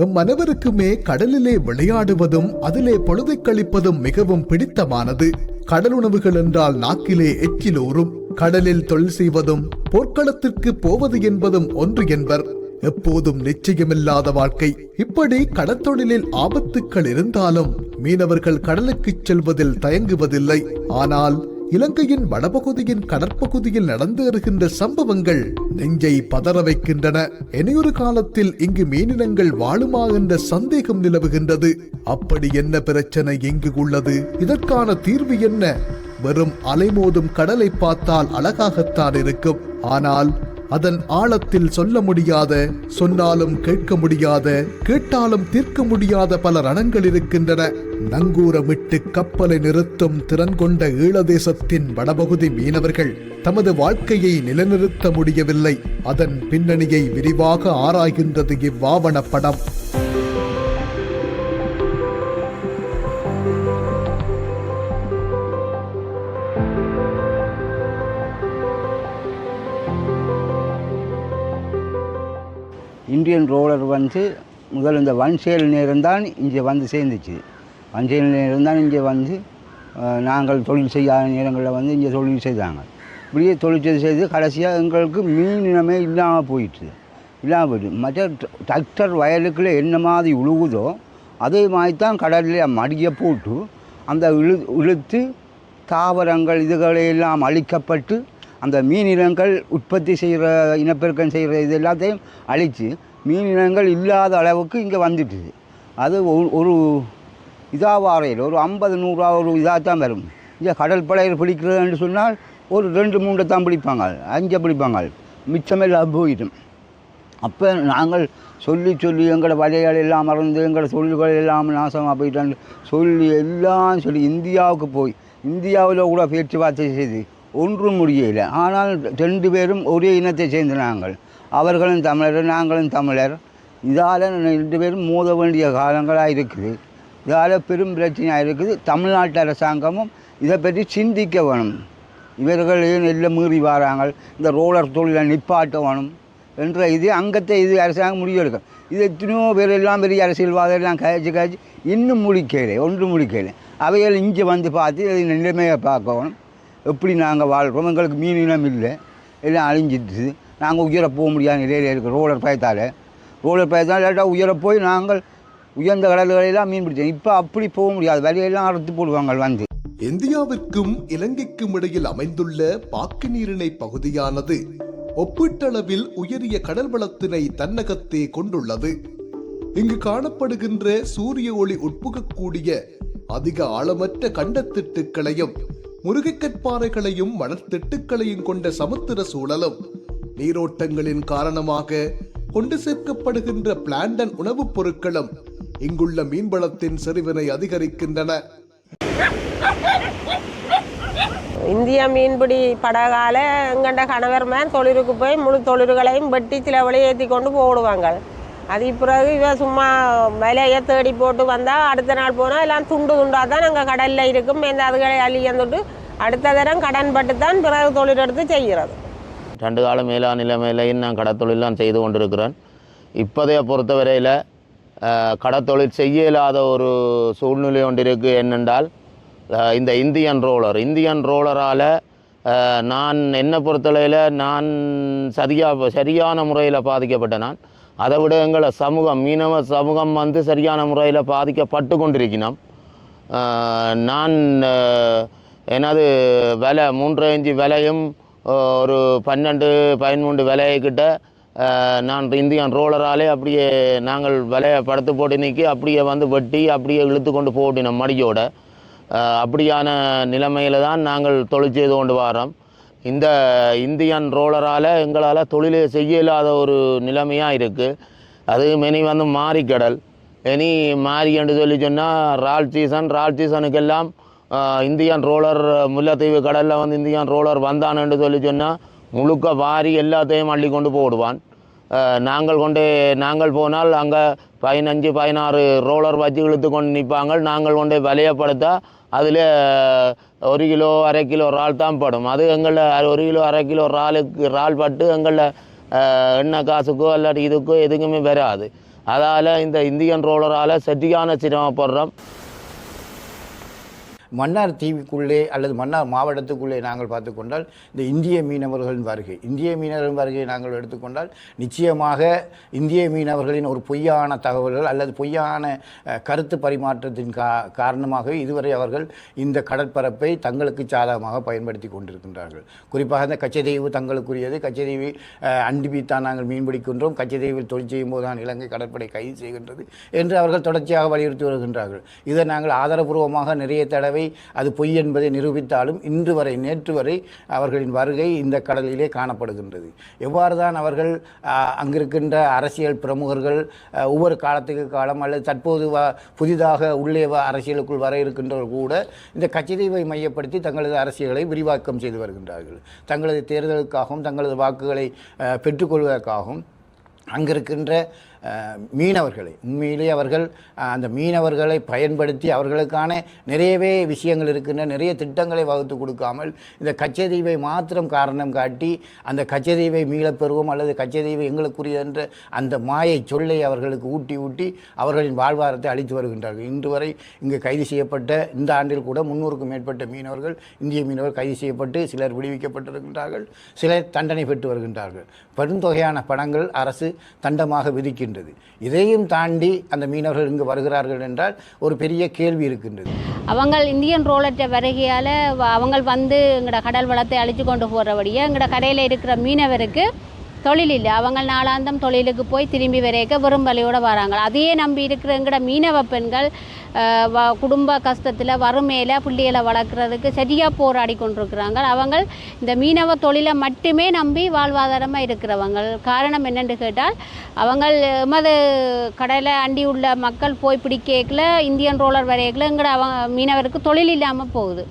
அனைவருக்குமே கடலிலே விளையாடுவதும் அதிலே பொழுதை கழிப்பதும் மிகவும் பிடித்தமானது. கடலுணவுகள் என்றால் நாக்கிலே எச்சிலூறும். கடலில் தொழில் செய்வதும் போர்க்களத்திற்கு போவது என்பதும் ஒன்று என்பர். எப்போதும் நிச்சயமில்லாத வாழ்க்கை. இப்படி கடற்தொழிலில் ஆபத்துக்கள் இருந்தாலும் மீனவர்கள் கடலுக்கு செல்வதில் தயங்குவதில்லை. ஆனால் இலங்கையின் வடபகுதியின் கடற்பகுதியில் நடந்தேறுகின்ற சம்பவங்கள் நெஞ்சை பதற வைக்கின்றன. இனியொரு காலத்தில் இங்கு மீனினங்கள் வாழுமா என்ற சந்தேகம் நிலவுகின்றது. அப்படி என்ன பிரச்சனை இங்கு உள்ளது? இதற்கான தீர்வு என்ன? வெறும் அலைமோதும் கடலை பார்த்தால் அழகாகத்தான் இருக்கும். ஆனால் அதன் ஆழத்தில் சொல்ல முடியாத, சொன்னாலும் கேட்க முடியாத, கேட்டாலும் தீர்க்க முடியாத பல ரணங்கள் இருக்கின்றன. நங்கூரமிட்டு கப்பலை நிறுத்தும் திறன் கொண்ட ஈழதேசத்தின் வடபகுதி மீனவர்கள் தமது வாழ்க்கையை நிலைநிறுத்த முடியவில்லை. அதன் பின்னணியை விரிவாக ஆராய்கின்றது இவ்வாவண படம். இந்தியன் ரோலர் முதல் இந்த வன்சேல் நேரம் தான் இங்கே சேர்ந்துச்சு. வன்சேல் நேரம் தான் இங்கே நாங்கள் தொழில் செய்யாத நேரங்களில் இங்கே தொழில் செய்தாங்க. இப்படியே தொழில் செய்து கடைசியாக எங்களுக்கு மீன் இனமே இல்லாமல் போயிட்டு. மற்ற டிராக்டர் வயலுக்குள்ளே என்ன மாதிரி உழுகுதோ அதே மாதிரி தான் கடலில் மடியை போட்டு அந்த இழுத்து தாவரங்கள் இதுகளையெல்லாம் அழிக்கப்பட்டு அந்த மீனினங்கள் உற்பத்தி செய்கிற இனப்பெருக்கம் செய்கிற இது எல்லாத்தையும் அழித்து மீனினங்கள் இல்லாத அளவுக்கு இங்கே வந்துட்டுது. அது ஒரு வரையில் ஒரு 50-100 ஒரு இதாக தான் வரும். இங்கே கடல் படையில் பிடிக்கிறதுன்னு சொன்னால் ஒரு 2-3 தான் பிடிப்பாங்க, 5 பிடிப்பாங்க, மிச்சமெல்லாம் போயிடும். அப்போ நாங்கள் சொல்லி எங்களோட வலைகள் எல்லாம் மறந்து எங்களோட தொழில்கள் எல்லாம் நாசமாக போயிட்டான்னு சொல்லி இந்தியாவுக்கு போய் இந்தியாவில் கூட பேச்சுவார்த்தை செய்து ஒன்றும் முடியலை. ஆனால் 2 பேரும் ஒரே இனத்தை சேர்ந்த நாங்கள். அவர்களும் தமிழர், நாங்களும் தமிழர். இதால் 2 பேரும் மோத வேண்டிய காலங்களாக இருக்குது. இதால் பெரும் பிரச்சனையாக இருக்குது. தமிழ்நாட்டு அரசாங்கமும் இதை பற்றி சிந்திக்க வேணும். இவர்கள் ஏன் எல்லாம் மீறி வராங்க, இந்த ரோலர் தொழிலை நிப்பாட்ட வேணும் என்ற இது அங்கத்தை இது அரசாங்கம் முடிவெடுக்கும். இது எத்தனையோ பேர் எல்லாம் பெரிய அரசியல்வாதம் எல்லாம் கழிச்சு இன்னும் ஒன்றும் முடிக்கலை. அவைகள் இங்கே பார்த்து இது நிலைமையை பார்க்கணும். எப்படி நாங்கள் வாழ்கிறோம், எங்களுக்கு மீன் இனம் இல்லை, எல்லாம் அழிஞ்சிடுச்சு. நாங்கள் உயர போக முடியாத நிலையில் இருக்குது. ரோலர் பயத்தால் இல்லாட்டா உயர போய் நாங்கள் உயர்ந்த கடல்களெல்லாம் மீன் பிடிச்சோம். இப்போ அப்படி போக முடியாது, வலையெல்லாம் அறுத்து போடுவாங்க. இந்தியாவிற்கும் இலங்கைக்கும் இடையில் அமைந்துள்ள பாக்கு நீரிணை பகுதியானது ஒப்பீட்டளவில் உயரிய கடல் வளத்தினை தன்னகத்தே கொண்டுள்ளது. இங்கு காணப்படுகின்ற சூரிய ஒளி உட்புகக்கூடிய அதிக ஆழமற்ற கண்டத்திட்டுக்களையும் முருகைக்கற்பாறைகளையும் மணற்திட்டுக்களையும் கொண்ட சமுத்திர சூழலும் நீரோட்டங்களின் காரணமாக கொண்டு சேர்க்கப்படுகின்ற பிளாண்டன் உணவுப் பொருட்களும் இங்குள்ள மீன்வளத்தின் செறிவினை அதிகரிக்கின்றன. இந்திய மீன்பிடி படகால எங்கண்ட கணவர்மான் தொழிலுக்கு போய் முழு தொழில்களையும் வெட்டி சில வெளியேற்றி கொண்டு போடுவாங்க. அது பிறகு இவன் சும்மா விலையை தேடி போட்டு வந்தால் அடுத்த நாள் போனால் எல்லாம் துண்டாக தான் நாங்கள் கடலில் இருக்கும். இந்த அதுகளை அழியந்துட்டு அடுத்த தரம் கடன் பட்டு தான் பிறகு தொழில் எடுத்து செய்கிறது. 2 காலம் மேலான நிலைமையிலையும் நான் கடத்தொழிலாம் செய்து கொண்டிருக்கிறேன். இப்போதைய பொறுத்தவரையில் கடத்தொழில் செய்ய இயலாத ஒரு சூழ்நிலை ஒன்று இருக்குது. என்னென்றால் இந்த இந்தியன் ரோலரால் நான் என்னை பொறுத்தவரையில் நான் சரியான முறையில் பாதிக்கப்பட்டேன். நான் அதை விட எங்களை சமூகம், மீனவ சமூகம் சரியான முறையில் பாதிக்கப்பட்டு கொண்டிருக்கணும். நான் எனது விலை 3 இன்ச்சு விலையும் ஒரு 12-13 விலைக்கிட்ட நான் இந்தியன் ரோலராலே அப்படியே நாங்கள் விலையை படுத்து போட்டு நீக்கி அப்படியே வெட்டி அப்படியே இழுத்து கொண்டு போட்டினோம் மடியோட. அப்படியான நிலைமையில் தான் நாங்கள் தொழில் செய்து கொண்டு வரோம். இந்த இந்தியன் ரோலரால் எங்களால் தொழிலே செய்ய இல்லாத ஒரு நிலைமையாக இருக்குது. அது மெனி மாரிக்கடல் மாறி என்று சொல்லி சொன்னால் ரால் சீசனுக்கெல்லாம் இந்தியன் ரோலர் முல்லைத்தீவு கடலில் இந்தியன் ரோலர் வந்தான்னு சொல்லி சொன்னால் முழுக்க வாரி எல்லாத்தையும் அள்ளி கொண்டு போடுவான். நாங்கள் போனால் அங்கே 15-16 ரோலர் வச்சு இழுத்து கொண்டு நிற்பாங்க. நாங்கள் கொண்டு விலையப்படுத்தா அதில் 1 கிலோ 1/2 கிலோ இறால் தான் படும். அது எங்களில் 1 கிலோ 1/2 கிலோ இறால் பட்டு எங்களில் எண்ணெய் காசுக்கோ இல்லாட்டி இதுக்கோ எதுக்குமே வராது. அதால் இந்த இந்தியன் ரோலரால் சரியான சிரமப்படுறோம். மன்னார் தீவுக்குள்ளே அல்லது மன்னார் மாவட்டத்துக்குள்ளே நாங்கள் பார்த்துக்கொண்டால் இந்த இந்திய மீனவர்களின் வருகை நாங்கள் எடுத்துக்கொண்டால் நிச்சயமாக இந்திய மீனவர்களின் ஒரு பொய்யான தகவல்கள் அல்லது பொய்யான கருத்து பரிமாற்றத்தின் காரணமாக இதுவரை அவர்கள் இந்த கடற்பரப்பை தங்களுக்கு சாதகமாக பயன்படுத்தி கொண்டிருக்கின்றார்கள். குறிப்பாக இந்த கச்சதீவு தங்களுக்குரியது, கச்சதீவு அண்டிபித்தான் நாங்கள் மீன்பிடிக்கின்றோம், கச்சதீவில் தொழில் செய்யும் போது தான் இலங்கை கடற்படை கைது செய்கின்றது என்று அவர்கள் தொடர்ச்சியாக வலியுறுத்தி வருகின்றார்கள். இதை நாங்கள் ஆதாரபூர்வமாக நிறைய தடவை அது பொய் என்பதை நிரூபித்தாலும் நேற்று வரை அவர்களின் வருகை இந்த கடலிலே காணப்படுகின்றது. எவ்வாறு தான் அவர்கள் அங்கிருக்கின்ற அரசியல் பிரமுகர்கள் ஒவ்வொரு காலத்துக்கு காலம் அல்லது தற்போது புதிதாக உள்ளே அரசியலுக்குள் வர இருக்கின்றவர்கள் கூட இந்த கச்சதீவை மையப்படுத்தி தங்களது அரசியலை விரிவாக்கம் செய்து வருகின்றார்கள். தங்களது தேர்தலுக்காகவும் தங்களது வாக்குகளை பெற்றுக்கொள்வதற்காகவும் அங்கிருக்கின்ற மீனவர்களை உண்மையிலே அவர்கள் அந்த மீனவர்களை பயன்படுத்தி அவர்களுக்கான நிறையவே விஷயங்கள் இருக்கின்ற நிறைய திட்டங்களை வகுத்து கொடுக்காமல் இந்த கச்சதீவை மாத்திரம் காரணம் காட்டி அந்த கச்சதீவை மீளப்பெறுவோம் அல்லது கச்சதீவை எங்களுக்குரிய என்ற அந்த மாயை சொல்லை அவர்களுக்கு ஊட்டி அவர்களின் வாழ்வாரத்தை அளித்து வருகின்றார்கள். இன்று வரை இங்கு கைது செய்யப்பட்ட இந்த ஆண்டில் கூட 300க்கும் மேற்பட்ட மீனவர்கள், இந்திய மீனவர்கள் கைது செய்யப்பட்டு சிலர் விடுவிக்கப்பட்டிருக்கின்றார்கள், சிலர் தண்டனை பெற்று வருகின்றார்கள். பெருந்தொகையான பணங்கள் அரசு தண்டமாக விதிக்கின்றது. இதையும் தாண்டி அந்த மீனவர்கள் இங்கு வருகிறார்கள் என்றால் ஒரு பெரிய கேள்வி இருக்கின்றது. அவங்க இந்தியன் ரோலர்ட்ட வருகையால் அவங்க வந்து எங்களோட கடல் வளத்தை அழித்து கொண்டு போகிறபடியே எங்களோட கரையில் இருக்கிற மீனவருக்கு தொழில் இல்லை. அவங்க நாளாந்தம் தொழிலுக்கு போய் திரும்பி வரைக்க வெறும் வலையோடு வராங்க. அதையே நம்பி இருக்கிற எங்களோட மீனவ பெண்கள் குடும்ப கஷ்டத்தில் வறுமையில் பிள்ளைகளை வளர்க்குறதுக்கு சரியாக போராடி கொண்டிருக்கிறாங்க. அவங்க இந்த மீனவ தொழிலை மட்டுமே நம்பி வாழ்வாதாரமாக இருக்கிறவங்க. காரணம் என்னென்று கேட்டால் அவங்க எமது கடலை அண்டி உள்ள மக்கள் போய் பிடிக்கல இந்தியன் ரோலர் வரையக்கில் எங்களோட மீனவருக்கு தொழில் இல்லாமல் போகுது,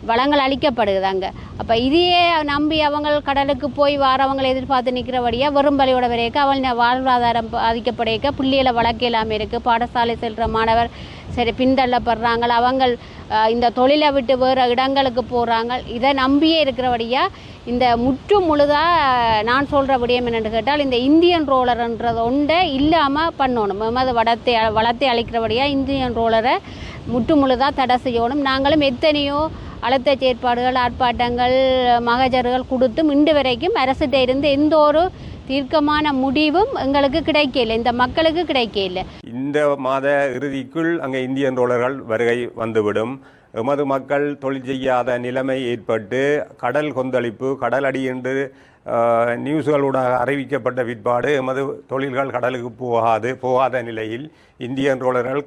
வளங்கள் அளிக்கப்படுது அங்கே. அப்போ இதையே நம்பி அவங்க கடலுக்கு போய் வரவங்களை எதிர்பார்த்து நிற்கிறபடியாக வெறும் பலியோட வரைக்க அவங்க வாழ்வாதாரம் பாதிக்கப்படைக்க பிள்ளைகளை வளர்க்க இல்லாமல் இருக்குது. பாடசாலை செல்கிற மாணவர் சரி பின்தள்ளப்படுறாங்க. அவங்க இந்த தொழிலை விட்டு வேறு இடங்களுக்கு போகிறாங்க. இதை நம்பியே இருக்கிறபடியாக இந்த முழுதாக நான் சொல்கிற விடயம் என்னென்னு கேட்டால் இந்த இந்தியன் ரோலர்ன்றது ஒன்றை இல்லாமல் பண்ணணும். எமது வளத்தை அளிக்கிறபடியாக இந்தியன் ரோலரை முழுதாக தடை செய்யணும். நாங்களும் எத்தனையோ அழுத்த செயற்பாடுகள், ஆர்ப்பாட்டங்கள், மகஜர்கள் கொடுத்தும் இன்று வரைக்கும் அரசிட்ட இருந்து எந்த ஒரு தீர்க்கமான முடிவும் எங்களுக்கு கிடைக்கல, இந்த மக்களுக்கு கிடைக்கல. இந்த மாத இறுதிக்குள் அங்கே இந்தியன் ரோலர்கள் வருகை வந்துவிடும். எமது மக்கள் தொழில் செய்யாத நிலைமை ஏற்பட்டு கடல் கொந்தளிப்பு, கடல் அடி என்று நியூஸ்களூடாக அறிவிக்கப்பட்ட பிற்பாடு எமது தொழில்கள் கடலுக்கு போகாத நிலையில் இந்தியன் ரோலர்கள்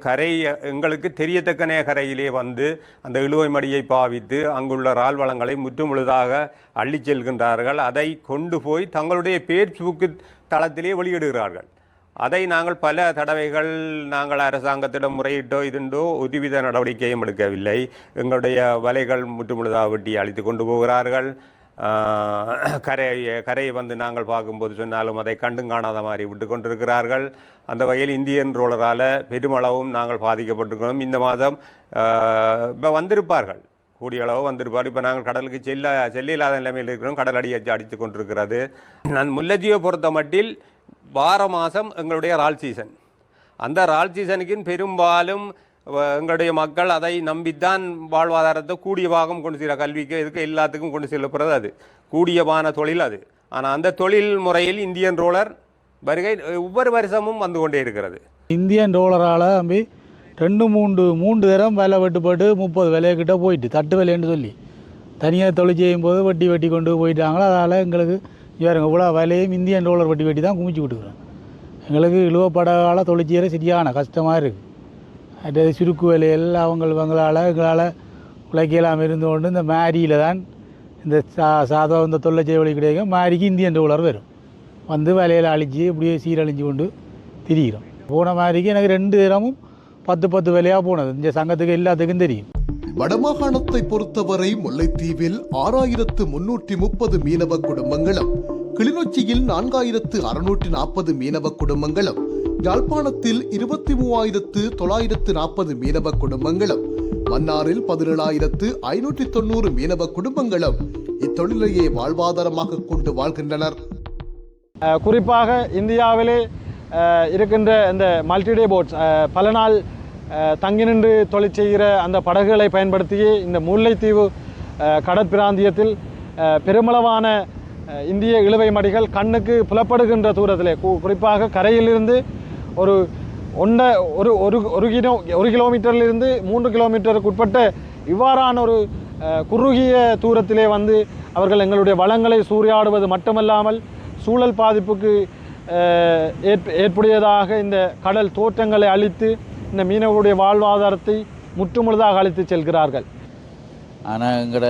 எங்களுக்கு தெரியத்தக்கனே கரையிலே வந்து அந்த இழுவை மடியை பாவித்து அங்குள்ள இறால் வளங்களை முழுதாக அள்ளி செல்கின்றார்கள். அதை கொண்டு போய் தங்களுடைய ஃபேஸ்புக் தளத்திலே வெளியிடுகிறார்கள். அதை நாங்கள் பல தடவைகள் நாங்கள் அரசாங்கத்திடம் முறையிட்டோ உதவித நடவடிக்கையும் எடுக்கவில்லை. எங்களுடைய வலைகள் முழுதாக வெட்டி அழித்து கொண்டு போகிறார்கள். கரையை வந்து நாங்கள் பார்க்கும்போது சொன்னாலும் அதை கண்டும் காணாத மாதிரி விட்டு கொண்டிருக்கிறார்கள். அந்த வகையில் இந்தியன் ரோலரால் பெருமளவும் நாங்கள் பாதிக்கப்பட்டிருக்கிறோம். இந்த மாதம் இப்போ வந்திருப்பார்கள், கூடிய அளவு வந்திருப்பார். இப்போ நாங்கள் கடலுக்கு செல்ல இல்லாத நிலைமையில் இருக்கிறோம். கடல் அடித்து கொண்டிருக்கிறது. நான் முல்லைத்தீவை பொறுத்த மட்டில் வார மாதம் எங்களுடைய இறால் சீசன். அந்த இறால் சீசனுக்கு பெரும்பாலும் எங்களுடைய மக்கள் அதை நம்பித்தான் வாழ்வாதாரத்தை கூடிய பாகம் கொண்டு செல்ல, கல்விக்கு இதுக்கு எல்லாத்துக்கும் கொண்டு செல்லப்படுறது அது கூடியவான தொழில் அது. ஆனால் அந்த தொழில் முறையில் இந்தியன் ரோலர் வருகை ஒவ்வொரு வருஷமும் வந்து கொண்டே இருக்கிறது. இந்தியன் ரோலரால் நம்பி 2-3 தரம் விலை வெட்டுப்பட்டு 30 விலைக்கிட்ட போயிட்டு தட்டு விலைன்னு சொல்லி தனியாக தொழில் செய்யும் போது வெட்டி கொண்டு போயிட்டாங்களோ. அதனால் எங்களுக்கு வேறுங்க இவ்வளோ விலையும் இந்தியன் ரோலர் வெட்டி தான் குமிச்சு விட்டுக்கிறோம். எங்களுக்கு இழுவப்படாத தொழில் செய்கிற சரியான கஷ்டமாக இருக்குது. அது சுருக்கு வேலைகள் எங்களால் உழைக்கலாம் இருந்து கொண்டு இந்த மேரியில் தான் இந்த சாதம் இந்த தொல்லை செய்ய வழி கிடைக்கும். மேரிக்கு இந்தியன் ரோலர் வரும் வந்து வேலையில் அழிச்சு இப்படியே சீரழிஞ்சு கொண்டு திரிகிறோம். போன மேரிக்கு எனக்கு 2 தினமும் 10 வேலையாக போனது. இந்த சங்கத்துக்கு எல்லாத்துக்கும் தெரியும். வடமாகாணத்தை பொறுத்தவரை முல்லைத்தீவில் 6330 மீனவ குடும்பங்களும், கிளிநொச்சியில் 4640 மீனவ குடும்பங்களும், யாழ்ப்பாணத்தில் 23940 மீனவ குடும்பங்களும், மன்னாரில் 17590 மீனவ குடும்பங்களும் இத்தொழிலையே வாழ்வாதாரமாக கொண்டு வாழ்கின்றனர். குறிப்பாக இந்தியாவிலே இருக்கின்ற இந்த மல்டிடே போட்ஸ் பல நாள் தங்கி நின்று தொழில் செய்கிற அந்த படகுகளை பயன்படுத்தி இந்த முல்லைத்தீவு கடற்பிராந்தியத்தில் பெருமளவான இந்திய இழுவை மடிகள் கண்ணுக்கு புலப்படுகின்ற தூரத்திலே குறிப்பாக கரையிலிருந்து ஒரு ஒரு கிலோமீட்டரிலிருந்து 3 கிலோமீட்டருக்கு உட்பட்ட இவ்வாறான ஒரு குறுகிய தூரத்திலே வந்து அவர்கள் எங்களுடைய வளங்களை சூறையாடுவது மட்டுமல்லாமல் சூழல் பாதிப்புக்கு ஏற்புடையதாக இந்த கடல் தோற்றங்களை அழித்து இந்த மீனவர்களுடைய வாழ்வாதாரத்தை முற்றுமுழுதாக அழித்து செல்கிறார்கள். ஆனால் எங்கட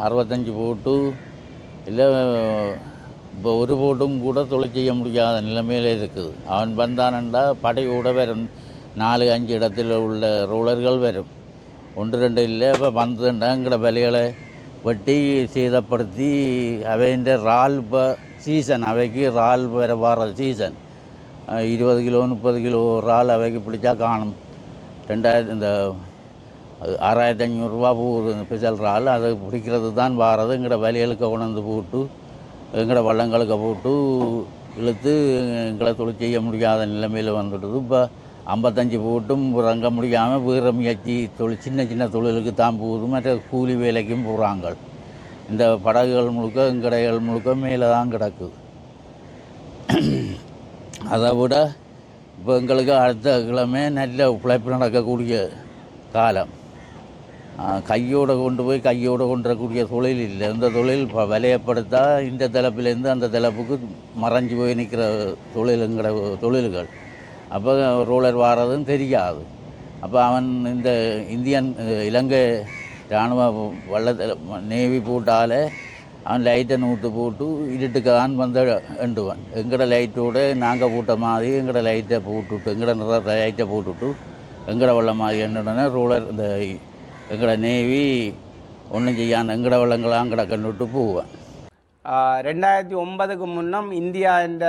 65 போட்டு இல்லை இப்போ ஒரு போட்டும் கூட தொழில் செய்ய முடியாத நிலைமையில் இருக்குது. அவன் வந்தானண்டா படையோட வரும் 4-5 இடத்துல உள்ள ரோலர்கள் வரும், 1-2 இல்லை. இப்போ வந்ததுண்டா எங்கட விலைகளை வெட்டி சேதப்படுத்தி அவைன்ற இறால் இப்போ சீசன், அவைக்கு இறால் வர சீசன் 20 கிலோ 30 கிலோ இறால் அவைக்கு பிடிச்சா காணும். 6500 ரூபா போகுது ஸ்பெஷல் இறால். அதை பிடிக்கிறது தான் வாரது. எங்கட வலைகளுக்கு கொண்டு போட்டு எங்கட வள்ளங்களுக்கு போட்டு இழுத்து எங்களை தொழில் செய்ய முடியாத நிலைமையில் வந்துடுது. இப்போ 55 போட்டும் இறங்க முடியாமல் வேறு முயற்சி தொழில் சின்ன தொழிலுக்கு தான் போகுது. மற்ற கூலி வேலைக்கும் போகிறாங்க. இந்த படகுகள் முழுக்க எங்கடைகள் முழுக்க மேலே தான் கிடக்குது. அதை விட இப்போ எங்களுக்கு அடுத்த கிழமை நல்ல உழைப்பு நடக்கக்கூடிய காலம். கையோடு கொண்டு போய் கையோடு கொண்டுறக்கூடிய தொழில் இல்லை. இந்த தொழில் விலையப்படுத்தா இந்த தலைப்பிலேருந்து அந்த தலைப்புக்கு மறைஞ்சு போய் நிற்கிற தொழிலுங்கிற தொழில்கள். அப்போ ரோலர் வாரதும் தெரியாது. அப்போ அவன் இந்த இலங்கை இராணுவ நேவி போட்டால் அவன் லைட்டை நூற்று போட்டு இருட்டுக்கு தான் வந்து எண்டுவான். எங்கட லைட்டோடு நாங்கள் போட்ட மாதிரி எங்கட லைட்டை போட்டுவிட்டு எங்கட லைட்டை போட்டுவிட்டு எங்கட வெள்ள மாதிரி என்னுடனே ரோலர் இந்த எங்கட நேவி ஒன்றும் செய்யான் எங்கட வெள்ளங்களாம் அங்கட கண்டுவிட்டு போவேன். 2009க்கு முன்னம் இந்தியா என்ற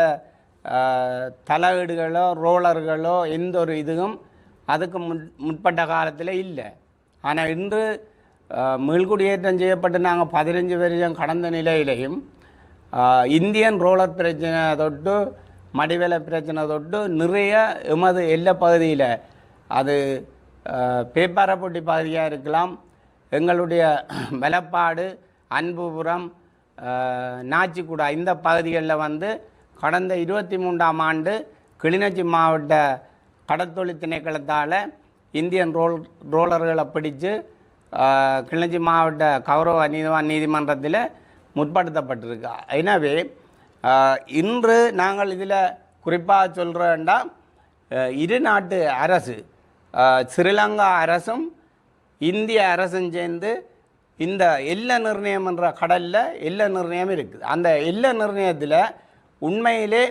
தலையீடுகளோ ரோலர்களோ எந்த ஒரு இதுவும் அதுக்கு முற்பட்ட காலத்தில் இல்லை. ஆனால் இன்று மீள்குடியேற்றம் செய்யப்பட்டு நாங்கள் 15 வருஷம் கடந்த நிலையிலையும் இந்தியன் ரோலர் பிரச்சனை தொட்டு மடிவேலை பிரச்சனை தொட்டு நிறைய எமது எல்லை பகுதியில் அது பேப்பாரப்பட்டி பகுதியாக இருக்கலாம், எங்களுடைய வெலப்பாடு, அன்புபுரம், நாச்சிக்குடா இந்த பகுதிகளில் வந்து கடந்த 23ஆம் ஆண்டு கிளிநொச்சி மாவட்ட கடற்தொழில் திணைக்களத்தால் இந்தியன் ரோலர்களை பிடித்து கிளிநொச்சி மாவட்ட கௌரவ நீதிமன்றத்தில் முற்படுத்தப்பட்டிருக்கு. எனவே இன்று நாங்கள் இதில் குறிப்பாக சொல்கிறோம்னா இரு நாட்டு அரசு ஸ்ரீலங்கா அரசும் இந்திய அரசும் சேர்ந்து இந்த எல்லை நிர்ணயம் என்ற கடலில் எல்லை நிர்ணயம் இருக்குது. அந்த எல்லை நிர்ணயத்தில் உண்மையிலே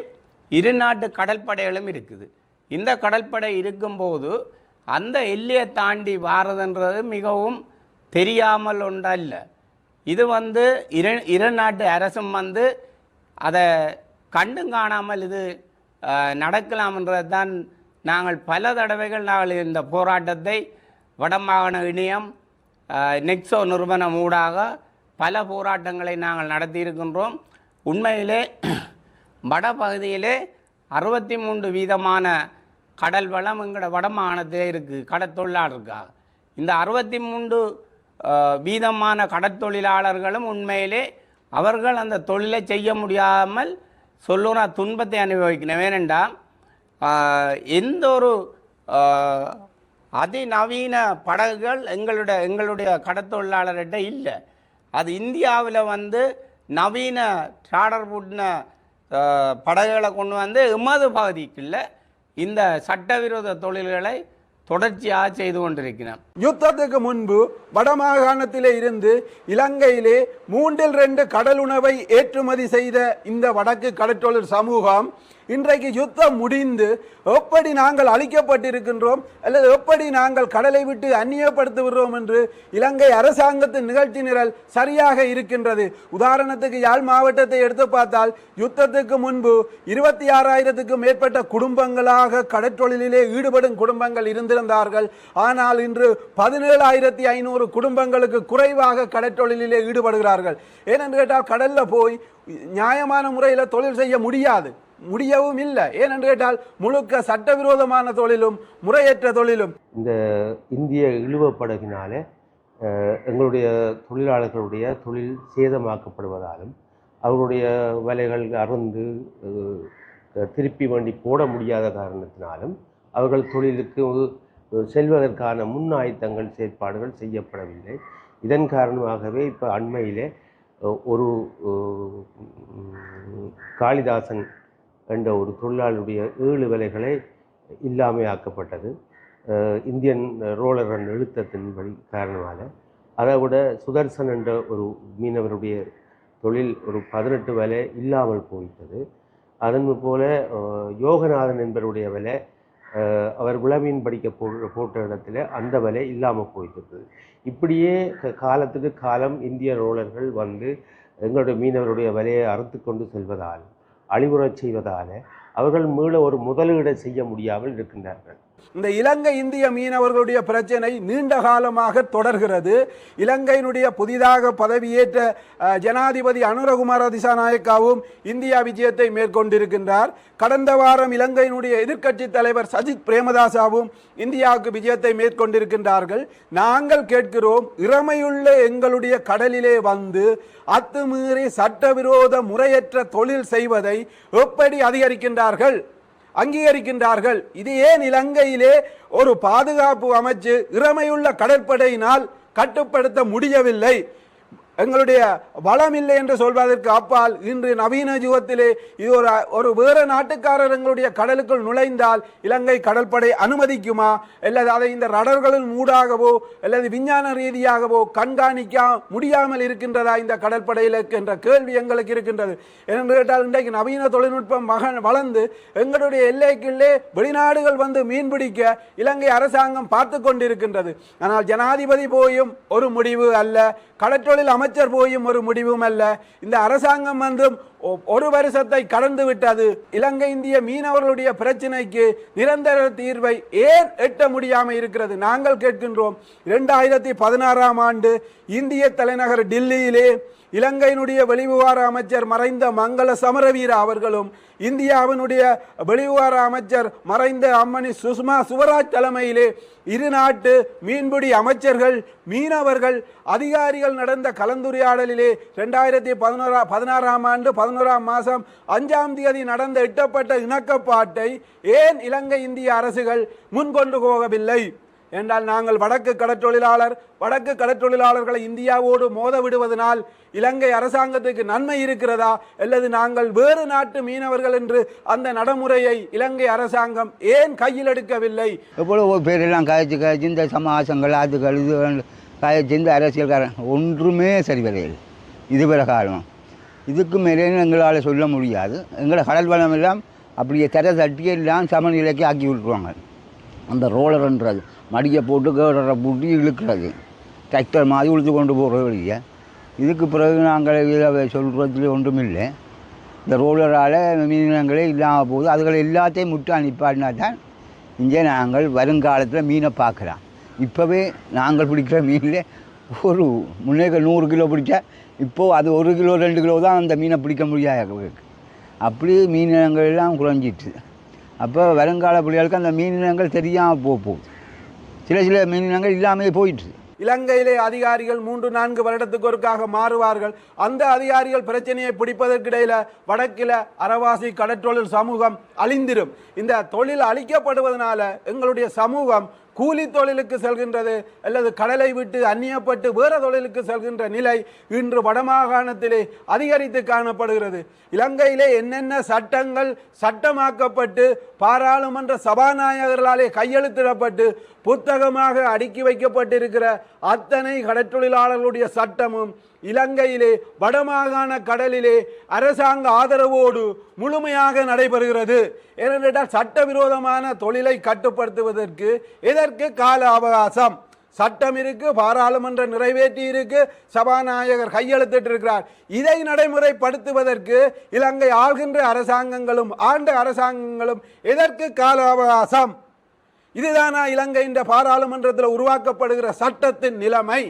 இரு நாட்டு கடற்படைகளும் இருக்குது. இந்த கடற்படை இருக்கும்போது அந்த எல்லையை தாண்டி வாரதுன்றது மிகவும் தெரியாமல் ஒன்றல்ல. இது வந்து இரு நாட்டு அரசும் வந்து அதை கண்டும் காணாமல் இது நடக்கலாம்ன்றது தான். நாங்கள் பல தடவைகள் நாங்கள் இந்த போராட்டத்தை வடமாகாண இணையம் நெக்ஸோ நிறுவனம் ஊடாக பல போராட்டங்களை நாங்கள் நடத்தியிருக்கின்றோம். உண்மையிலே வடபகுதியிலே 63% கடல் வளம் எங்களோட வடமாகாணத்திலே இருக்குது கடற்தொழிலாளருக்காக. இந்த 63% கடற்தொழிலாளர்களும் உண்மையிலே அவர்கள் அந்த தொழிலை செய்ய முடியாமல் சொல்லுற துன்பத்தை அனுபவிக்கணும். ஏனென்றால் எந்த ஒரு அதிநவீன படகுகள் எங்களுடைய கடற்தொழிலாளர்கிட்ட இல்லை. அது இந்தியாவில் வந்து நவீன ட்ராடர் பூட்டின படகுகளை கொண்டு வந்து எமது பகுதிக்குள்ள இந்த சட்டவிரோத தொழில்களை தொடர்ச்சியாக செய்து கொண்டிருக்கிறோம். யுத்தத்துக்கு முன்பு வடமாகாணத்திலே இருந்து இலங்கையிலே 3/2 கடலுணவை ஏற்றுமதி செய்த இந்த வடக்கு கடற்றொழில் சமூகம் இன்றைக்கு யுத்தம் முடிந்து எப்படி நாங்கள் அழிக்கப்பட்டிருக்கின்றோம் அல்லது எப்படி நாங்கள் கடலை விட்டு அந்நியப்படுத்துகிறோம் என்று இலங்கை அரசாங்கத்தின் நிகழ்ச்சி நிரல் சரியாக இருக்கின்றது. உதாரணத்துக்கு யாழ் மாவட்டத்தை எடுத்து பார்த்தால் யுத்தத்துக்கு முன்பு 26,000க்கும் மேற்பட்ட குடும்பங்களாக கடற்றொழிலே ஈடுபடும் குடும்பங்கள் இருந்திருந்தார்கள். ஆனால் இன்று 17,500 குடும்பங்களுக்கு குறைவாக கடற்றொழிலே ஈடுபடுகிறார்கள். ஏனென்று கேட்டால் கடலில் போய் நியாயமான முறையில் தொழில் செய்ய முடியாது. முடியவும் இல்லை. ஏனென்று கேட்டால் முழுக்க சட்டவிரோதமான தொழிலும் முறையற்ற தொழிலும். இந்த இந்திய இழுவப்படகினாலே எங்களுடைய தொழிலாளர்களுடைய தொழில் சேதமாக்கப்படுவதாலும் அவர்களுடைய வேலைகள் அறுந்து திருப்பி வண்டி போட முடியாத காரணத்தினாலும் அவர்கள் தொழிலுக்கு செல்வதற்கான முன்னாயத்தங்கள் செயற்பாடுகள் செய்யப்படவில்லை. இதன் காரணமாகவே இப்போ அண்மையிலே ஒரு காளிதாசன் என்ற ஒரு தொழிலாளருடைய 7 வேலைகளை இல்லாமையாக்கப்பட்டது. இந்தியன் ரோலர் ரன் எழுத்தத்தின் வழி காரணமாக. அதை விட சுதர்சன் என்ற ஒரு மீனவருடைய தொழில் ஒரு 18 வேலை இல்லாமல் போயிட்டது. அதன் போல யோகநாதன் என்பவருடைய வேலை அவர் விளமீன் படிக்க போட்ட இடத்துல அந்த வேலை இல்லாமல் போயிட்டது. இப்படியே காலத்துக்கு காலம் இந்திய ரோலர்கள் வந்து எங்களுடைய மீனவருடைய வேலையை அறுத்து கொண்டு செல்வதால் அழிவுறச் செய்வதால் அவர்கள் மீள ஒரு முதலீடு செய்ய முடியாமல் இருக்கின்றார்கள். இந்த இலங்கை இந்திய மீனவர்களுடைய பிரச்சனை நீண்ட காலமாக தொடர்கிறது. இலங்கையினுடைய புதிதாக பதவியேற்ற ஜனாதிபதி அனுரகுமார திசாநாயக்காவும் இந்தியா விஜயத்தை மேற்கொண்டிருக்கின்றார். கடந்த வாரம் இலங்கையினுடைய எதிர்க்கட்சி தலைவர் சஜித் பிரேமதாசாவும் இந்தியாவுக்கு விஜயத்தை மேற்கொண்டிருக்கின்றார்கள். நாங்கள் கேட்கிறோம், இறமையுள்ள எங்களுடைய கடலிலே வந்து அத்துமீறி சட்டவிரோத முறையற்ற தொழில் செய்வதை எப்படி அங்கீகரிக்கின்றார்கள்? இது ஏன் இலங்கையிலே ஒரு பாதுகாப்பு அமைச்சு இறமையுள்ள கடற்படையினால் கட்டுப்படுத்த முடியவில்லை? எங்களுடைய வளம் இல்லை என்று சொல்வதற்கு அப்பால் இன்று நவீன யுகத்திலே இது ஒரு வேறு நாட்டுக்காரர் எங்களுடைய கடலுக்குள் நுழைந்தால் இலங்கை கடற்படை அனுமதிக்குமா? அல்லது அதை இந்த ரடர்களின் மூடாகவோ அல்லது விஞ்ஞான ரீதியாகவோ கண்காணிக்க முடியாமல் இருக்கின்றதா இந்த கடற்படையில் என்ற கேள்வி எங்களுக்கு இருக்கின்றது. என்று கேட்டால் இன்றைக்கு நவீன தொழில்நுட்பம் வளர்ந்து எங்களுடைய எல்லைக்குள்ளே வெளிநாடுகள் வந்து மீன்பிடிக்க இலங்கை அரசாங்கம் பார்த்து கொண்டிருக்கின்றது. ஆனால் ஜனாதிபதி போயும் ஒரு முடிவு அல்ல, கடற்றொழில் அமைச்சர் போயும் ஒரு முடிவும் அல்ல. இந்த அரசாங்கம் வந்து ஒரு வருஷத்தை கடந்து விட்டது. இலங்கை இந்திய மீனவர்களுடைய பிரச்சனைக்கு நிரந்தர தீர்வை ஏன் எட்ட முடியாமல் இருக்கிறது? நாங்கள் கேட்கின்றோம். 2016ஆம் ஆண்டு இந்திய தலைநகர் டில்லியிலே இலங்கையினுடைய வெளிவிவகார அமைச்சர் மறைந்த மங்கள சமரவீர அவர்களும் இந்தியாவினுடைய வெளிவிவகார அமைச்சர் மறைந்த அம்மணி சுஷ்மா சுவராஜ் தலைமையிலே இரு நாட்டு மீன்பிடி அமைச்சர்கள், மீனவர்கள், அதிகாரிகள் நடந்த கலந்துரையாடலிலே 2016ஆம் ஆண்டு 11ஆம் மாதம் 5ஆம் தேதி நடந்த எட்டப்பட்ட இணக்கப்பாட்டை ஏன் இலங்கை இந்திய அரசுகள் முன்கொண்டு போகவில்லை என்றால், நாங்கள் வடக்கு கடற்றொழிலாளர்களை இந்தியாவோடு மோத விடுவதனால் இலங்கை அரசாங்கத்துக்கு நன்மை இருக்கிறதா அல்லது நாங்கள் வேறு நாட்டு மீனவர்கள் என்று அந்த நடைமுறையை இலங்கை அரசாங்கம் ஏன் கையில் எடுக்கவில்லை? எவ்வளோ பேரெல்லாம் காய்ச்சி இந்த சமாசங்கள் அதுகள் இது காய்ச்சி இந்த அரசியல்காரன் ஒன்றுமே சரி வரையில் இதுவரை காலம். இதுக்கு மேலே எங்களால் சொல்ல முடியாது. எங்களை கடல் வளம் எல்லாம் அப்படியே தர தட்டியே எல்லாம் சமநிலைக்கு ஆக்கி விட்டுருவாங்க. அந்த ரோலர்ன்றது மடியை போட்டு கேடரை பூட்டி இழுக்கிறது, டிராக்டர் மாதிரி இழுத்து கொண்டு போகிற வழியை. இதுக்கு பிறகு நாங்கள் இதை சொல்கிறதுல ஒன்றும் இல்லை. இந்த ரோலரால் மீனங்களே இல்லாமல் போகுது. அதுகளை எல்லாத்தையும் முட்டு அனுப்பாடினா தான் இங்கே நாங்கள் வருங்காலத்தில் மீனை பார்க்கலாம். இப்போவே நாங்கள் பிடிக்கிற மீனில் ஒரு முன்னேக்க 100 கிலோ பிடிச்சா இப்போது அது 1 கிலோ 2 கிலோ தான் அந்த மீனை பிடிக்க முடியாது. அப்படி மீனினங்கள் எல்லாம் குறைஞ்சிட்டு அப்போ வருங்கால பிள்ளைகளுக்கு அந்த மீனினங்கள் தெரியாமல் போகுது. சில மீனினங்கள் இல்லாமல் போயிட்டு. இலங்கையிலே அதிகாரிகள் 3-4 வருடத்துக்கு ஒருக்காக மாறுவார்கள். அந்த அதிகாரிகள் பிரச்சனையை பிடிப்பதற்கிடையில் வடக்கில் அரவாசி கடற்றொழில் சமூகம் அழிந்திரும். இந்த தொழில் அழிக்கப்படுவதனால எங்களுடைய சமூகம் கூலி தொழிலுக்கு செல்கின்றது அல்லது கடலை விட்டு அந்நியப்பட்டு வேறு தொழிலுக்கு செல்கின்ற நிலை இன்று வடமாகாணத்திலே அதிகரித்து காணப்படுகிறது. இலங்கையிலே என்னென்ன சட்டங்கள் சட்டமாக்கப்பட்டு பாராளுமன்ற சபாநாயகர்களாலே கையெழுத்திடப்பட்டு புத்தகமாக அடுக்கி வைக்கப்பட்டிருக்கிற அத்தனை கடற்றொழிலாளர்களுடைய சட்டமும் இலங்கையிலே வடமாகாண கடலிலே அரசாங்க ஆதரவோடு முழுமையாக நடைபெறுகிறது. ஏனென்றால் சட்டவிரோதமான தொழிலை கட்டுப்படுத்துவதற்கு எதற்கு கால அவகாசம்? சட்டம் இருக்கு, பாராளுமன்ற நிறைவேற்றி இருக்கு, சபாநாயகர் கையெழுத்திட்டு இருக்கிறார். இதை நடைமுறைப்படுத்துவதற்கு இலங்கை ஆள்கின்ற அரசாங்கங்களும் ஆண்ட அரசாங்கங்களும் எதற்கு கால அவகாசம்? இதுதானா இலங்கை இந்த பாராளுமன்றத்தில் உருவாக்கப்படுகிற சட்டத்தின் நிலைமை?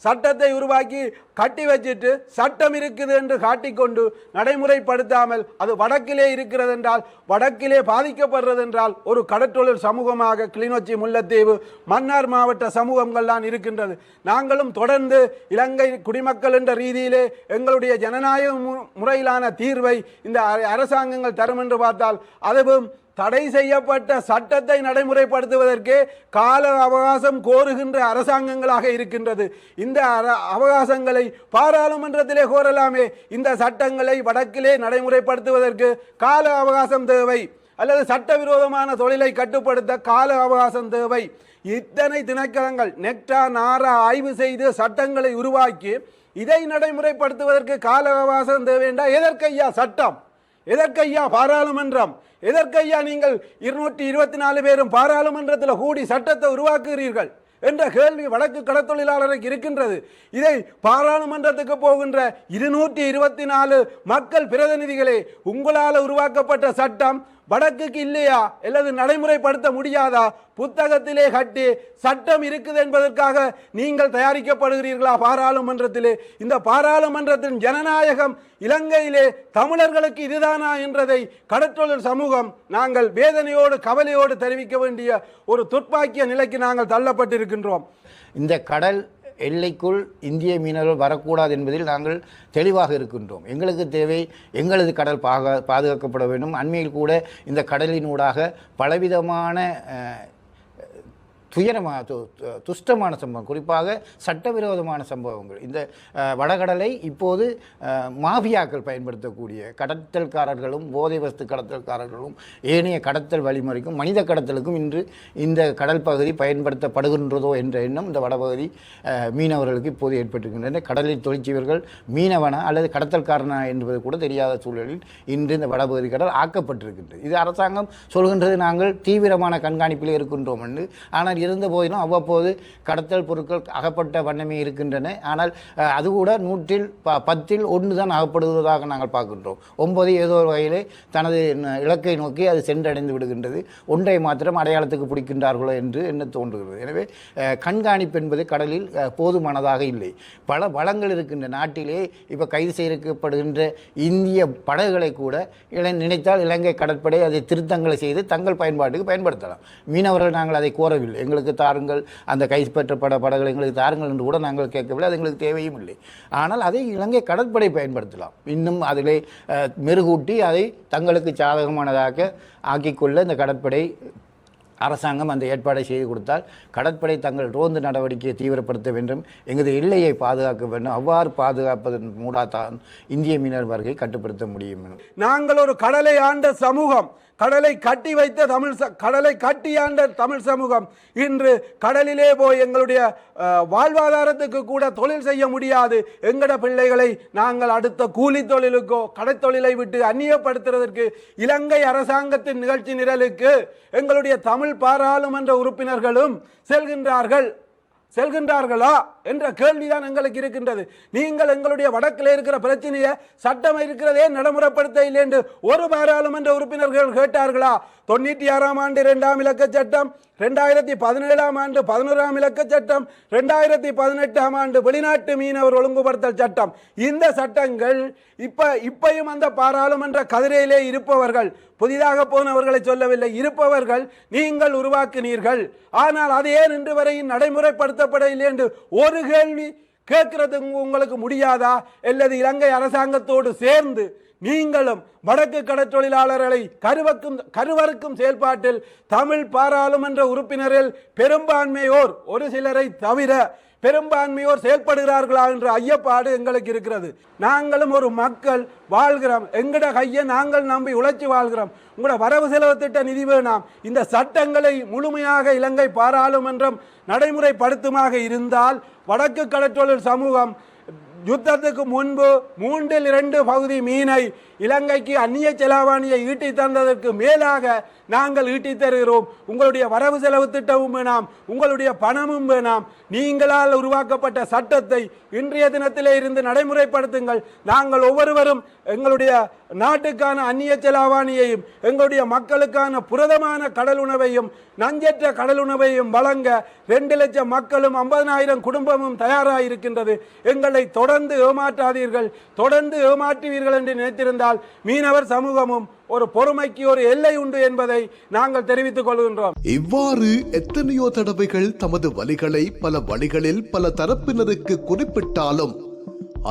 சட்டத்தை உருவாக்கி கட்டி வச்சிட்டு சட்டம் இருக்குது என்று காட்டிக்கொண்டு நடைமுறைப்படுத்தாமல் அது வடக்கிலே இருக்கிறது என்றால், வடக்கிலே பாதிக்கப்படுறது என்றால் ஒரு கடற்றொழில் சமூகமாக கிளிநொச்சி, முல்லைத்தீவு, மன்னார் மாவட்ட சமூகங்கள்லாம் இருக்கின்றது. நாங்களும் தொடர்ந்து இலங்கை குடிமக்கள் என்ற ரீதியிலே எங்களுடைய ஜனநாயக முறையிலான தீர்வை இந்த அரசாங்கங்கள் தரும் என்று பார்த்தால், அதுவும் தடை செய்யப்பட்ட சட்டத்தை நடைமுறைப்படுத்துவதற்கே கால அவகாசம் கோருகின்ற அரசாங்கங்களாக இருக்கின்றது. இந்த அவகாசங்களை பாராளுமன்றத்திலே கோரலாமே. இந்த சட்டங்களை வடக்கிலே நடைமுறைப்படுத்துவதற்கு கால அவகாசம் தேவை, அல்லது சட்டவிரோதமான தொழிலை கட்டுப்படுத்த கால அவகாசம் தேவை. இத்தனை திணைக்களங்கள் நெக்டா நாரா ஆய்வு செய்து சட்டங்களை உருவாக்கி இதை நடைமுறைப்படுத்துவதற்கு கால அவகாசம் தேவை என்றால் எதற்கையா சட்டம், எதற்கையா பாராளுமன்றம், எதற்கையா நீங்கள் 224 பேரும் பாராளுமன்றத்தில் கூடி சட்டத்தை உருவாக்குகிறீர்கள் என்ற கேள்வி வடக்கு கடத்தொழிலாளருக்கு இருக்கின்றது. இதை பாராளுமன்றத்துக்கு போகின்ற 224 மக்கள் பிரதிநிதிகளே, உங்களால் உருவாக்கப்பட்ட சட்டம் வடக்குக்கு இல்லையா, அல்லது நடைமுறைப்படுத்த முடியாதா? புத்தகத்திலே கட்டி சட்டம் இருக்குது என்பதற்காக நீங்கள் தயாரிக்கப்படுகிறீர்களா பாராளுமன்றத்திலே? இந்த பாராளுமன்றத்தின் ஜனநாயகம் இலங்கையிலே தமிழர்களுக்கு இதுதானா என்றதை கடற்றொழில் சமூகம் நாங்கள் வேதனையோடு கவலையோடு தெரிவிக்க வேண்டிய ஒரு துர்ப்பாக்கிய நிலைக்கு நாங்கள் தள்ளப்பட்டிருக்கின்றோம். இந்த கடல் எல்லைக்குள் இந்திய மீனவர்கள் வரக்கூடாது என்பதில் நாங்கள் தெளிவாக இருக்கின்றோம். எங்களுக்கு தேவை எங்களது கடல் பாதுகாக்கப்பட வேண்டும். அண்மையில் கூட இந்த கடலினூடாக பலவிதமான துஷ்டமான சம்பவம், குறிப்பாக சட்டவிரோதமான சம்பவங்கள், இந்த வடகடலை இப்போது மாஃபியாக்கள் பயன்படுத்தக்கூடிய கடத்தல்காரர்களும் போதை வஸ்து கடத்தல்காரர்களும் ஏனைய கடத்தல் வழிமுறைக்கும் மனித கடத்தலுக்கும் இன்று இந்த கடல் பகுதி பயன்படுத்தப்படுகின்றதோ என்ற எண்ணம் இந்த வடபகுதி மீனவர்களுக்கு இப்போது ஏற்பட்டிருக்கின்றன. கடலில் தொழிற்சியவர்கள் மீனவனா அல்லது கடத்தல்காரனா என்பது கூட தெரியாத சூழலில் இன்று இந்த வடபகுதி கடல் ஆக்கப்பட்டிருக்கின்றது. இது அரசாங்கம் சொல்கின்றது, நாங்கள் தீவிரமான கண்காணிப்பில் இருக்கின்றோம் என்று. ஆனால் இருந்த போதிலும் அவ்வப்போது கடத்தல் பொருட்கள் அகப்பட்ட வண்ணமே இருக்கின்றன. ஆனால் அது கூட 100-10 1 தான் அகப்படுவதாக நாங்கள் பார்க்கின்றோம். 9 ஏதோ ஒரு வகையிலே தனது இலக்கை நோக்கி அது சென்றடைந்து விடுகின்றது. ஒன்றை மாத்திரம் அடையாளத்துக்கு பிடிக்கின்றார்களோ என்று என்ன தோன்றுகிறது. எனவே கண்காணிப்பு என்பது கடலில் போதுமானதாக இல்லை. பல வளங்கள் இருக்கின்ற நாட்டிலே இப்போ கைது செய்யப்படுகின்ற இந்திய படகுகளை கூட நினைத்தால் இலங்கை கடற்படை அதை திருத்தங்களை செய்து தங்கள் பயன்பாட்டுக்கு பயன்படுத்தலாம். மீனவர்கள் நாங்கள் அதை கோரவில்லை. எங்களுக்கு தாருங்கள், அந்த கைப்பற்றப்பட படகுகளை எங்களுக்கு தாருங்கள் என்று கூட நாங்கள் கேட்கவில்லை. அது எங்களுக்கு தேவையும் இல்லை. ஆனால் அதை இலங்கை கடற்படை பயன்படுத்தலாம். இன்னும் அதிலே மெருகூட்டி அதை தங்களுக்கு சாதகமானதாக ஆக்கிக்கொள்ள இந்த கடற்படை அரசாங்கம் அந்த ஏற்பாடை செய்து கொடுத்தால் கடற்படை தங்கள் ரோந்து நடவடிக்கையை தீவிரப்படுத்த வேண்டும், எங்களது எல்லையை பாதுகாக்க வேண்டும். அவ்வாறு பாதுகாப்பதன் மூலத்தான் இந்திய மீனவர் வருகை கட்டுப்படுத்த முடியும். நாங்கள் ஒரு கடலை ஆண்ட சமூகம், கடலை கட்டி வைத்த கடலை கட்டி ஆண்ட தமிழ் சமூகம் இன்று கடலிலே போய் எங்களுடைய வாழ்வாதாரத்துக்கு கூட தொழில் செய்ய முடியாது. எங்கட பிள்ளைகளை நாங்கள் அடுத்த கூலி தொழிலுக்கோ கடற்தொழிலை விட்டு அந்நியப்படுத்துவதற்கு இலங்கை அரசாங்கத்தின் நிகழ்ச்சி நிரலுக்கு எங்களுடைய தமிழ் பாராளுமன்ற உறுப்பினர்களும் செல்கின்றார்களா என்ற கேள்விதான் எங்களுக்கு இருக்கின்றது. நீங்கள் எங்களுடைய வடக்கில் இருக்கிற பிரச்சனையை சட்டம் இருக்கிறதே நடைமுறைப்படுத்த இல்லை என்று ஒரு பாராளுமன்ற உறுப்பினர்கள் கேட்டார்களா? 96ஆம் ஆண்டு 2ஆம் இலக்க சட்டம், 2017ஆம் ஆண்டு 11ஆம் இலக்க சட்டம், 2018ஆம் ஆண்டு வெளிநாட்டு மீனவர் ஒழுங்குபடுத்தல் சட்டம், இந்த சட்டங்கள் இப்பையும் அந்த பாராளுமன்ற கதிரையிலே இருப்பவர்கள், புதிதாக போனவர்களை சொல்லவில்லை, இருப்பவர்கள் நீங்கள் உருவாக்கினீர்கள். ஆனால் அது ஏன் இன்று வரையும் நடைமுறைப்படுத்தப்படவில்லை என்று ஒரு கேள்வி கேட்கிறது உங்களுக்கு முடியாதா? அல்லது இலங்கை அரசாங்கத்தோடு சேர்ந்து நீங்களும் வடக்கு கடற்றொழிலாளர்களை கருவறுக்கும் செயல்பாட்டில் தமிழ் பாராளுமன்ற உறுப்பினரில் பெரும்பான்மையோர், ஒரு சிலரை தவிர பெரும்பான்மையோர் செயல்படுகிறார்களா என்ற ஐயப்பாடு எங்களுக்கு இருக்கிறது. நாங்களும் ஒரு மக்கள் வாழ்கிறோம், எங்கட கையை நாங்கள் நம்பி உழைச்சி வாழ்கிறோம். உங்களோட வரவு செலவு திட்ட நிதி வேணாம். இந்த சட்டங்களை முழுமையாக இலங்கை பாராளுமன்றம் நடைமுறைப்படுத்துமாக இருந்தால் வடக்கு கடற்றொழில் சமூகம் யுத்தத்துக்கு முன்பு 2/3 பகுதி மீனை இலங்கைக்கு அந்நிய செலாவணியை ஈட்டி தந்ததற்கு மேலாக நாங்கள் ஈட்டி தருகிறோம். உங்களுடைய வரவு செலவு திட்டமும் வேணாம், உங்களுடைய பணமும் வேணாம். நீங்களால் உருவாக்கப்பட்ட சட்டத்தை இன்றைய தினத்திலே இருந்து நடைமுறைப்படுத்துங்கள். நாங்கள் ஒவ்வொருவரும் எங்களுடைய நாட்டுக்கான அந்நிய செலாவணியையும் எங்களுடைய மக்களுக்கான புரதமான கடல் உணவையும் நஞ்சற்ற கடல் உணவையும் வழங்க 2 லட்சம் மக்களும் 50,000 குடும்பமும் தயாராக இருக்கின்றது. எங்களை தொடர்ந்து ஏமாற்றாதீர்கள். தொடர்ந்து ஏமாற்றுவீர்கள் என்று நினைத்திருந்தால் மீனவர் சமூகமும் ஒரு பொறுமைக்கு ஒரு எல்லை உண்டு என்பதை நாங்கள் தெரிவித்துக் கொள்கின்றோம். இவ்வாறு எத்தனையோ தடவைகள் தமது வழிகளை பல வழிகளில் பல தரப்பினருக்கு குறிப்பிட்டாலும்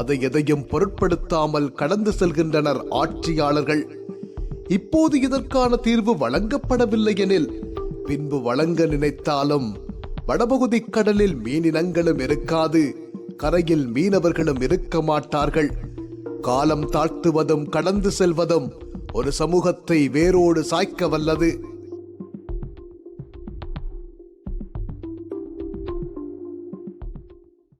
அதை எதையும் பொருட்படுத்தாமல் கடந்து செல்கின்றனர் ஆட்சியாளர்கள். இப்போது இதற்கான தீர்வு வழங்கப்படவில்லை எனில் பின்பு வழங்க நினைத்தாலும் வடபகுதி கடலில் மீனினங்களும் இருக்காது, கரையில் மீனவர்களும் இருக்க மாட்டார்கள். காலம் தாழ்த்துவதும் கடந்து செல்வதும் ஒரு சமூகத்தை வேரோடு சாய்க்க வல்லது.